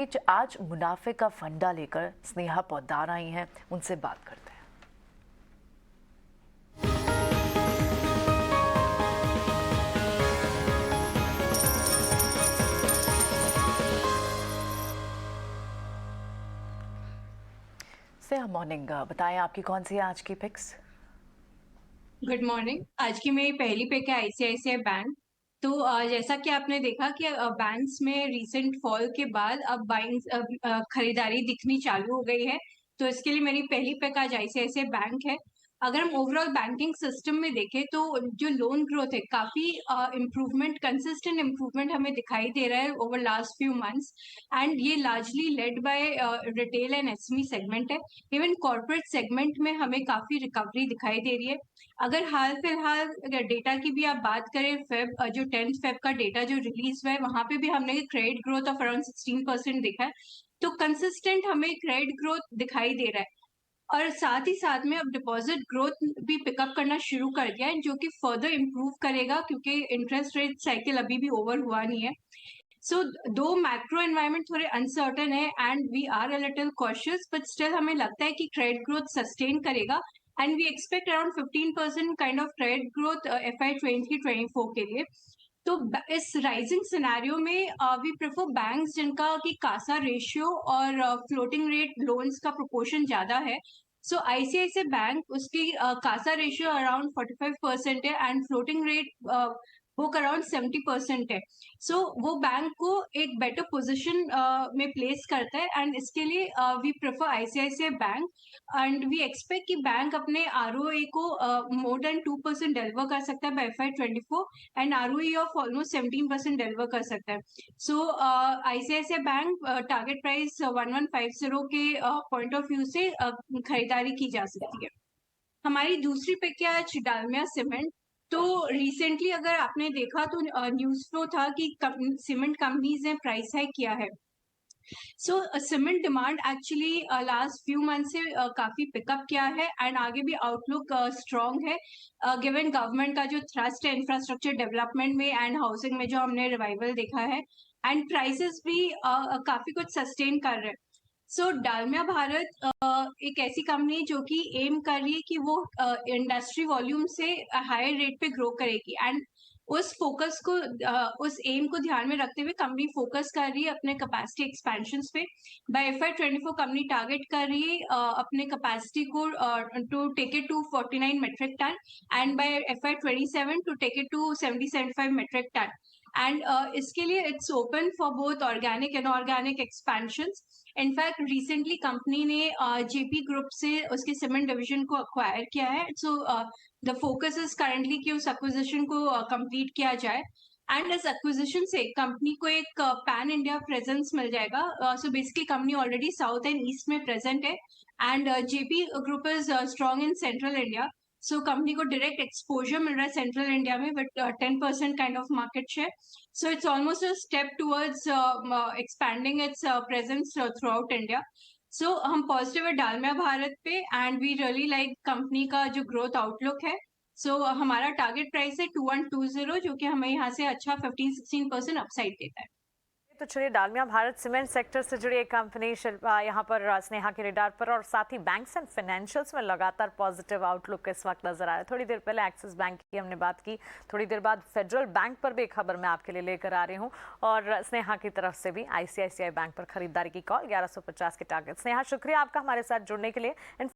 आज मुनाफे का फंडा लेकर स्नेहा पोद्दार आई हैं, उनसे बात करते हैं। स्नेहा मॉर्निंग, बताएं आपकी कौन सी है आज की पिक्स। Good morning. आज की मेरी पहली पिक है आईसीआईसीआई बैंक। तो जैसा कि आपने देखा कि बैंक्स में रीसेंट फॉल के बाद अब बाइंग खरीदारी दिखनी चालू हो गई है। तो इसके लिए मेरी पहली पिक आज आईसीआईसीआई बैंक है। अगर हम ओवरऑल बैंकिंग सिस्टम में देखें तो जो लोन ग्रोथ है काफी इम्प्रूवमेंट, कंसिस्टेंट इम्प्रूवमेंट हमें दिखाई दे रहा है over last few months. And ये largely led by retail and SME segment है। इवन कॉर्पोरेट सेगमेंट में हमें काफी रिकवरी दिखाई दे रही है। अगर हाल फिलहाल अगर डेटा की भी आप बात करें, जो 10th फेब का डेटा जो रिलीज हुआ है वहां पे भी हमने क्रेडिट ग्रोथ ऑफ अराउंड 16% देखा है। तो कंसिस्टेंट हमें क्रेडिट ग्रोथ दिखाई दे रहा है। और साथ ही साथ में अब डिपॉजिट ग्रोथ भी पिकअप करना शुरू कर दिया है, जो कि फर्दर इम्प्रूव करेगा क्योंकि इंटरेस्ट रेट साइकिल अभी भी ओवर हुआ नहीं है। सो दो मैक्रो एनवायरनमेंट थोड़े अनसर्टन है and we are a little cautious, but still हमें लगता है कि क्रेडिट ग्रोथ सस्टेन करेगा and we expect around 15% kind of credit growth FY 23-24 के लिए। तो इस राइजिंग सिनेरियो में वी प्रेफर बैंक्स जिनका की कासा रेशियो और फ्लोटिंग रेट लोन्स का प्रोपोर्शन ज्यादा है। सो आईसीआईसीआई बैंक उसकी कासा रेशियो अराउंड 45% है and floating rate book around 70% है। सो वो बैंक को एक बेटर पोजीशन में प्लेस करता है एंड इसके लिए we prefer ICICI bank. And we expect कि बैंक अपने आरओए को मोर देन 2% डिलीवर कर सकता है by FY 24 and ROE of almost 17% deliver कर सकता है। So ICICI bank target price 1150 के पॉइंट ऑफ व्यू से खरीदारी की जा सकती है। हमारी दूसरी पिक है आज डालमिया सीमेंट। तो रिसेंटली अगर आपने देखा तो न्यूज फ्लो था कि सीमेंट कंपनीज ने प्राइस हाइक किया है। So cement demand actually last few month से काफी पिकअप किया है एंड आगे भी आउटलुक स्ट्रॉन्ग है, गिवन गवर्नमेंट का जो थ्रस्ट है इंफ्रास्ट्रक्चर डेवलपमेंट में एंड हाउसिंग में जो हमने रिवाइवल देखा है। एंड प्राइसेस भी काफी कुछ सस्टेन कर रहे हैं। सो डालमिया भारत एक ऐसी कंपनी है जो कि एम कर रही है कि वो इंडस्ट्री वॉल्यूम से हायर रेट पे ग्रो करेगी एंड उस फोकस को उस एम को ध्यान में रखते हुए कंपनी फोकस कर रही है अपने कैपेसिटी एक्सपेंशन पे। बाय FY 24 कंपनी टारगेट कर रही है अपने कैपेसिटी को to take it to 49 metric tonne and by FY 27 to take it to 70-75 metric tonne. And इसके लिए it's open for both organic and organic expansion. In fact recently company ने JP group से उसके सीमेंट डिवीजन को acquire किया है। So the focus is currently कि उस एक्विजिशन को कंप्लीट किया जाए एंड इस एक्विजिशन से कंपनी को एक पैन इंडिया प्रेजेंस मिल जाएगा। So basically company already south and east में प्रेजेंट है and JP group is strong in central India. So company को डायरेक्ट एक्सपोजर मिल रहा है सेंट्रल इंडिया में with 10% kind of market share. So it's almost a step towards expanding its presence throughout India. So हम positive है डालमिया भारत पे and we really like company का जो growth outlook है। सो हमारा टारगेट प्राइस है 2120, जो कि हमें यहाँ से अच्छा 15-16% अपसाइड देता है। तो चलिए, डालमिया भारत सीमेंट सेक्टर से जुड़ी एक कंपनी शिल्पा यहाँ पर स्नेहा के रेडार पर, और साथ ही बैंक्स एंड फाइनेंशियल्स में लगातार पॉजिटिव आउटलुक इस वक्त नजर आ रहा है। थोड़ी देर पहले एक्सिस बैंक की हमने बात की, थोड़ी देर बाद फेडरल बैंक पर भी एक खबर मैं आपके लिए लेकर आ रही हूँ, और स्नेहा की तरफ से भी आईसीआईसीआई बैंक पर खरीदारी की कॉल 1150 के टारगेट। स्नेहा, शुक्रिया आपका हमारे साथ जुड़ने के लिए।